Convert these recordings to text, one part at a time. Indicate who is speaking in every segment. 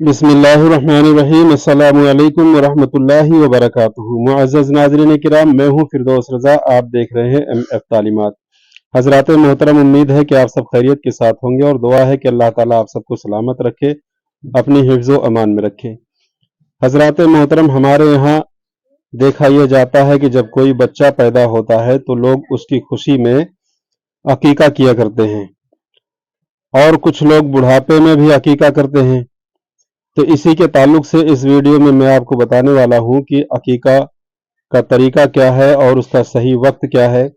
Speaker 1: बिस्मिल्लाहिर्रहमानिर्रहीम। अस्सलामु अलैकुम वरहमतुल्लाहि वबरकातुहू। मुअज़्ज़ज़ नाज़रीन किराम, मैं हूँ फिरदौस रज़ा। आप देख रहे हैं MF तालीमात। हज़रात मोहतरम, उम्मीद है कि आप सब खैरियत के साथ होंगे और दुआ है कि अल्लाह ताला आप सबको सलामत रखे, अपनी हिफ्ज़ व अमान में रखे। हज़रात मोहतरम, हमारे यहाँ देखा यह जाता है कि जब कोई बच्चा पैदा होता है तो लोग उसकी खुशी में अकीका किया करते हैं और कुछ लोग बुढ़ापे में भी अकीका करते हैं। तो इसी के ताल्लुक से इस वीडियो में मैं आपको बताने वाला हूं कि अकीका का तरीका क्या है और उसका सही वक्त क्या है,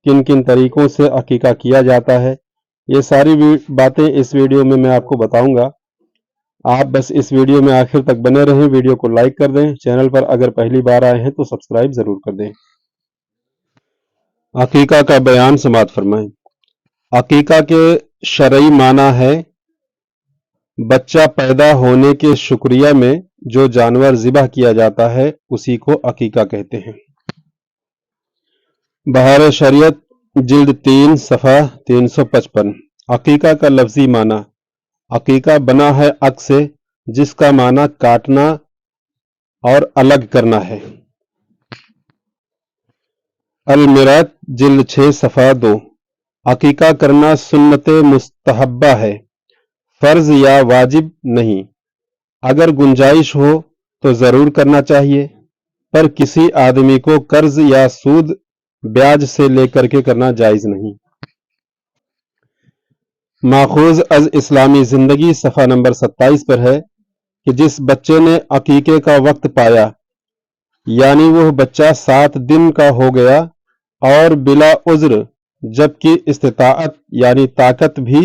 Speaker 1: किन किन तरीकों से अकीका किया जाता है। ये सारी बातें इस वीडियो में मैं आपको बताऊंगा। आप बस इस वीडियो में आखिर तक बने रहें। वीडियो को लाइक कर दें। चैनल पर अगर पहली बार आए हैं तो सब्सक्राइब जरूर कर दें। अकीका का बयान समाअत फरमाएं। अकीका के शरई माना है बच्चा पैदा होने के शुक्रिया में जो जानवर ज़िबह किया जाता है उसी को अकीका कहते हैं। बहार शरीयत जिल्द 3 सफ़ा 355। अकीका का लफ्जी माना। अकीका बना है अक से जिसका माना काटना और अलग करना है। अल-मिरात जिल्द 6 सफ़ा 2। अकीका करना सुन्नत मुस्तहब्बा है, फर्ज या वाजिब नहीं। अगर गुंजाइश हो तो जरूर करना चाहिए, पर किसी आदमी को कर्ज या सूद ब्याज से लेकर के करना जायज नहीं। माखूज अज इस्लामी जिंदगी सफ़ा नंबर 27 पर है कि जिस बच्चे ने अकीके का वक्त पाया, यानी वह बच्चा 7 दिन का हो गया और बिला उज्र, जबकि इस्तिताअत यानी ताकत भी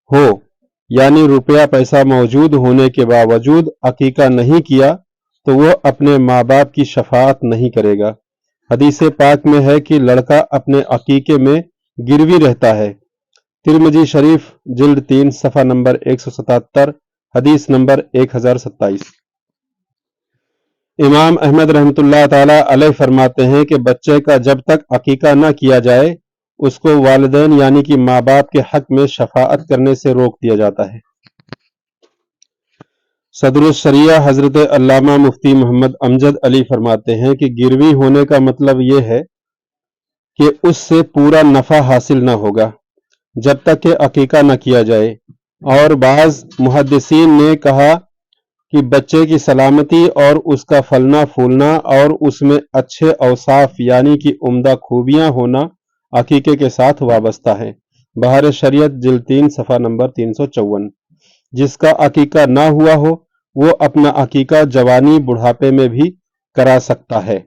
Speaker 1: हो, यानी रुपया पैसा मौजूद होने के बावजूद अकीका नहीं किया, तो वह अपने माँ बाप की शफाअत नहीं करेगा। हदीस पाक में है कि लड़का अपने अकीके में गिरवी रहता है। तिरमिजी शरीफ जिल्द 3 सफ़ा नंबर 177, हदीस नंबर 1027। इमाम अहमद रहमतुल्लाह ताला अलैह फरमाते हैं कि बच्चे का जब तक अकीका न किया जाए उसको वालिदैन यानी कि माँ बाप के हक में शफाअत करने से रोक दिया जाता है। सदरुल शरिया हजरत अल्लामा मुफ्ती मोहम्मद अमजद अली फरमाते हैं कि गिरवी होने का मतलब ये है कि उससे पूरा नफा हासिल न होगा जब तक कि अकीका न किया जाए। और बाज मुहद्दिसीन ने कहा कि बच्चे की सलामती और उसका फलना फूलना और उसमें अच्छे औसाफ यानी कि उम्दा खूबियां होना अकीके के साथ वाबस्ता है। बहार शरीयत जिल्द 3 सफ़ा नंबर 354। जिसका अकीका ना हुआ हो वो अपना अकीका जवानी बुढ़ापे में भी करा सकता है।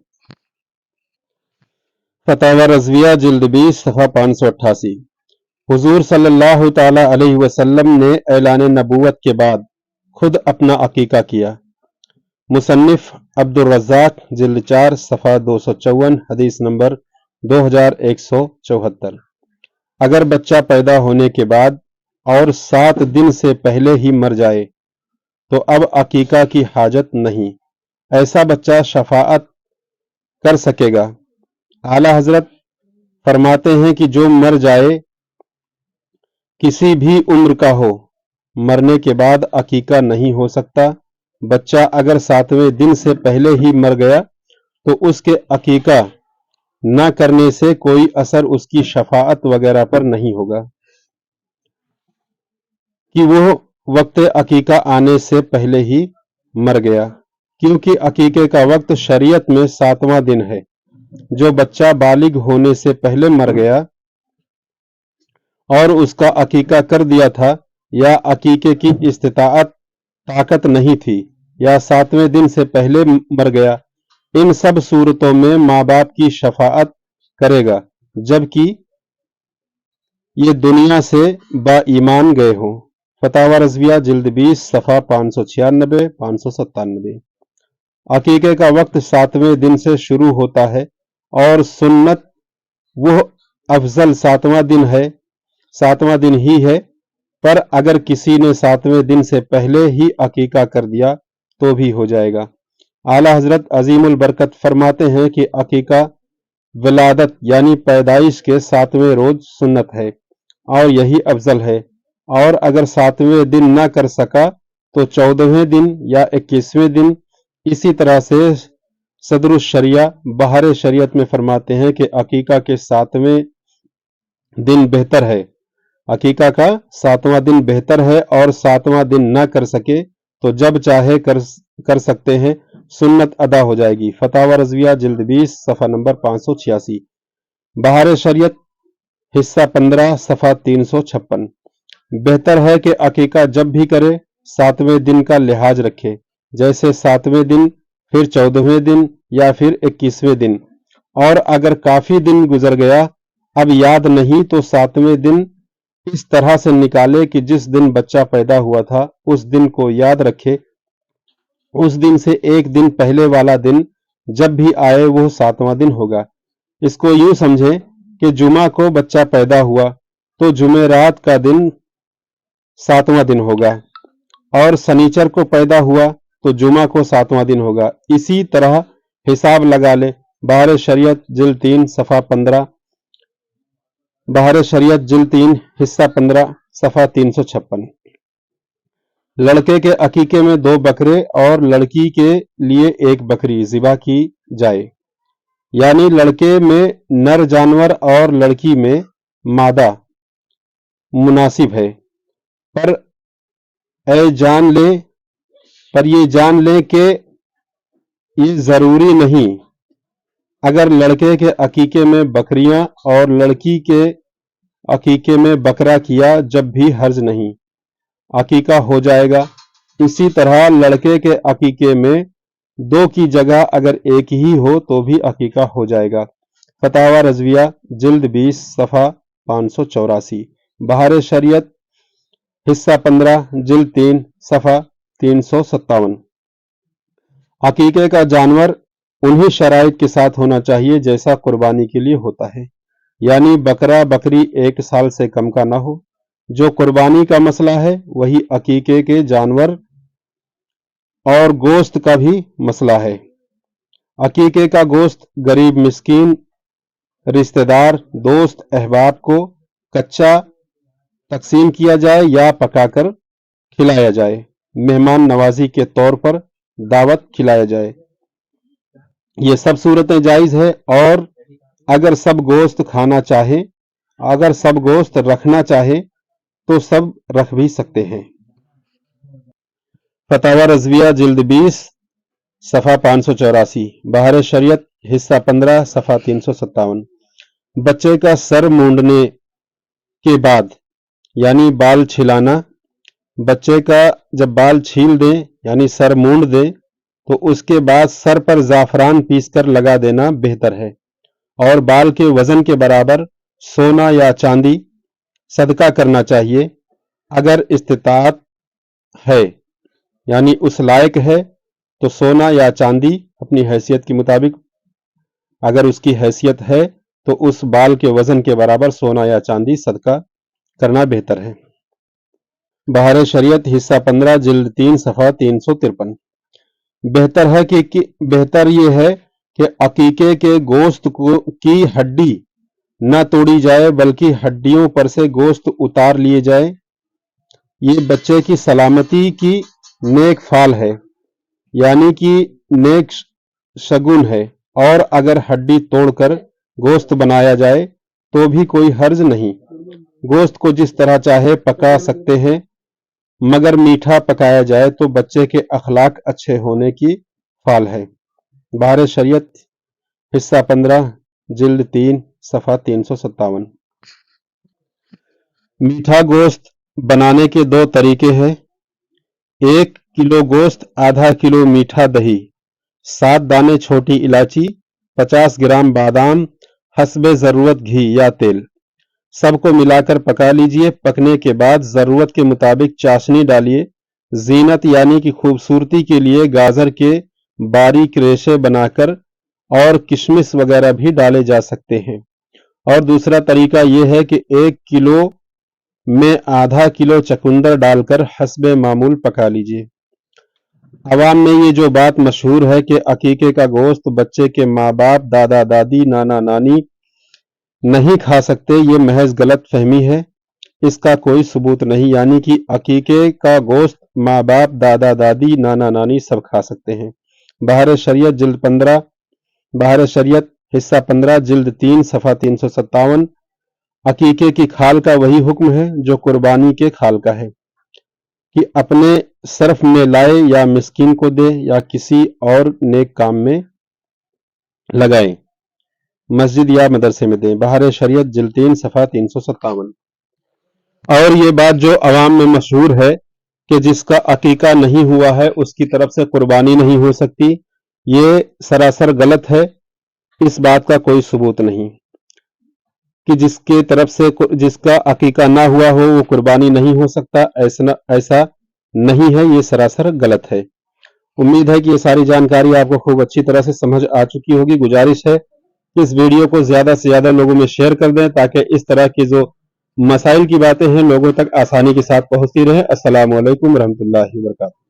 Speaker 1: फतावा रज़विया जिल्द 20 सफ़ा 588। हुजूर सल्लल्लाहु ताला अलैहि वसल्लम ने ऐलान नबूवत के बाद खुद अपना अकीका किया। मुसन्निफ अब्दुर रज़्ज़ाक जिल्द 4 सफ़ा 254, हदीस नंबर 2174। अगर बच्चा पैदा होने के बाद और 7 दिन से पहले ही मर जाए तो अब अकीका की हाजत नहीं। ऐसा बच्चा शफाअत कर सकेगा। आला हजरत फरमाते हैं कि जो मर जाए, किसी भी उम्र का हो, मरने के बाद अकीका नहीं हो सकता। बच्चा अगर 7वें दिन से पहले ही मर गया तो उसके अकीका न करने से कोई असर उसकी शफाअत वगैरह पर नहीं होगा कि वो वक्त अकीका आने से पहले ही मर गया, क्योंकि अकीके का वक्त शरीयत में 7वां दिन है। जो बच्चा बालिग होने से पहले मर गया और उसका अकीका कर दिया था, या अकीके की इस्तिताअत ताकत नहीं थी, या 7वें दिन से पहले मर गया, इन सब सूरतों में माँ बाप की शफाअत करेगा जबकि ये दुनिया से बाईमान गए हों। फतावा रज़विया जिल्द 20 सफ़ा 596 597। अकीके का वक्त 7वें दिन से शुरू होता है और सुन्नत वह अफजल 7वां दिन ही है, पर अगर किसी ने 7वें दिन से पहले ही अकीका कर दिया तो भी हो जाएगा। आला हजरत अजीमुल बरकत फरमाते हैं कि अकीका विलादत यानी पैदाइश के 7वें रोज सुन्नत है और यही अफजल है, और अगर 7वें दिन न कर सका तो 14वें दिन या 21वें दिन। इसी तरह से सदरुश शरिया बहार शरीयत में फरमाते हैं कि अकीका के 7वें दिन बेहतर है, अकीका का 7वां दिन बेहतर है, और 7वां दिन ना कर सके तो जब चाहे कर सकते हैं, सुन्नत अदा हो जाएगी। फतावा रज़विया जिल्द 20 सफ़ा नंबर 586। बहार शरीयत हिस्सा 15 सफ़ा 356। बेहतर है कि अकीका जब भी करे 7वें दिन का लिहाज रखे, जैसे 7वें दिन, फिर 14वें दिन या फिर 21वें दिन। और अगर काफी दिन गुजर गया, अब याद नहीं, तो 7वें दिन इस तरह से निकाले कि जिस दिन बच्चा पैदा हुआ था उस दिन को याद रखे। उस दिन से एक दिन पहले वाला दिन जब भी आए वो 7वां दिन होगा। इसको यूं समझे कि जुमा को बच्चा पैदा हुआ तो जुमेरात का दिन 7वां दिन होगा, और सनीचर को पैदा हुआ तो जुमा को 7वां दिन होगा। इसी तरह हिसाब लगा ले। बहार शरीयत जिल्द 3 सफ़ा 15, बहार शरीयत जिल्द 3 हिस्सा 15 सफ़ा 356। लड़के के अकीके में 2 बकरे और लड़की के लिए 1 बकरी ज़िबा की जाए, यानी लड़के में नर जानवर और लड़की में मादा मुनासिब है। पर ये जान ले कि ये जरूरी नहीं। अगर लड़के के अकीके में बकरियां और लड़की के अकीके में बकरा किया जब भी हर्ज नहीं, अकीका हो जाएगा। इसी तरह लड़के के अकीके में 2 की जगह अगर एक ही हो तो भी अकीका हो जाएगा। फतावा रज़विया जिल्द 20 सफ़ा 584। बहार शरीयत हिस्सा 15 जिल्द 3 सफ़ा 357। अकीके का जानवर उन्हीं शराइत के साथ होना चाहिए जैसा कुर्बानी के लिए होता है, यानी बकरा बकरी 1 साल से कम का ना हो। जो कुर्बानी का मसला है वही अकीके के जानवर और गोश्त का भी मसला है। अकीके का गोश्त गरीब मिस्कीन, रिश्तेदार, दोस्त, अहबाब को कच्चा तकसीम किया जाए या पकाकर खिलाया जाए। मेहमान नवाजी के तौर पर दावत खिलाया जाए। ये सब सूरतें जायज है। और अगर सब गोश्त रखना चाहे तो सब रख भी सकते हैं। फतावा रज़विया जिल्द 20 सफ़ा 584। बहार शरीयत हिस्सा 15 सफ़ा 357। बच्चे का सर मूंडने के बाद यानी बाल छिलाना, बच्चे का जब बाल छील दे यानी सर मूंड दे तो उसके बाद सर पर ज़ाफ़रान पीसकर लगा देना बेहतर है। और बाल के वजन के बराबर सोना या चांदी सदका करना चाहिए। अगर इस्तिताअत है यानी उस लायक है तो सोना या चांदी अपनी हैसियत के मुताबिक, अगर उसकी हैसियत है तो उस बाल के वजन के बराबर सोना या चांदी सदका करना बेहतर है। बहार शरीयत हिस्सा 15 जिल्द 3 सफ़ा 353। बेहतर यह है कि अकीके के गोश्त की हड्डी न तोड़ी जाए बल्कि हड्डियों पर से गोश्त उतार लिए जाए। ये बच्चे की सलामती की नेक फाल है, यानी कि नेक शगुन है। और अगर हड्डी तोड़कर गोश्त बनाया जाए तो भी कोई हर्ज नहीं। गोश्त को जिस तरह चाहे पका सकते हैं, मगर मीठा पकाया जाए तो बच्चे के अखलाक अच्छे होने की फाल है। बहार शरीयत हिस्सा 15 जिल्द 3 सफ़ा 357। मीठा गोश्त बनाने के 2 तरीके हैं। 1 किलो गोश्त, आधा किलो मीठा दही, 7 दाने छोटी इलायची, 50 ग्राम बादाम, हस्बे ज़रूरत घी या तेल, सबको मिलाकर पका लीजिए। पकने के बाद ज़रूरत के मुताबिक चाशनी डालिए। जीनत यानी कि खूबसूरती के लिए गाजर के बारीक रेशे बनाकर और किशमिश वगैरह भी डाले जा सकते हैं। और दूसरा तरीका यह है कि 1 किलो में आधा किलो चकुंदर डालकर हस्बे मामूल पका लीजिए। अवाम में ये जो बात मशहूर है कि अकीके का गोश्त बच्चे के माँ बाप, दादा दादी, नाना नानी नहीं खा सकते, ये महज गलत फहमी है। इसका कोई सबूत नहीं, यानी कि अकीके का गोश्त माँ बाप, दादा दादी, नाना नानी सब खा सकते हैं। बहार शरीयत जिल्द 15, बहार शरीयत हिस्सा 15 जिल्द 3 सफ़ा 357। अकीके की खाल का वही हुक्म है जो कुर्बानी के खाल का है कि अपने सरफ में लाए या मिस्कीन को दे या किसी और नेक काम में लगाए, मस्जिद या मदरसे में दें। बहार शरीयत जिल्द 3 सफ़ा 357। और ये बात जो अवाम में मशहूर है कि जिसका अकीका नहीं हुआ है उसकी तरफ से कुर्बानी नहीं हो सकती, ये सरासर गलत है। इस बात का कोई सबूत नहीं कि जिसके तरफ से जिसका अकीका ना हुआ हो वो कुर्बानी नहीं हो सकता, ऐसा नहीं है, ये सरासर गलत है। उम्मीद है कि ये सारी जानकारी आपको खूब अच्छी तरह से समझ आ चुकी होगी। गुजारिश है कि इस वीडियो को ज़्यादा से ज़्यादा लोगों में शेयर कर दें ताकि इस तरह की जो मसाइल की बातें हैं लोगों तक आसानी के साथ पहुंचती रहे। अस्सलामु अलैकुम रहमतुल्लाहि व बरकातुहू।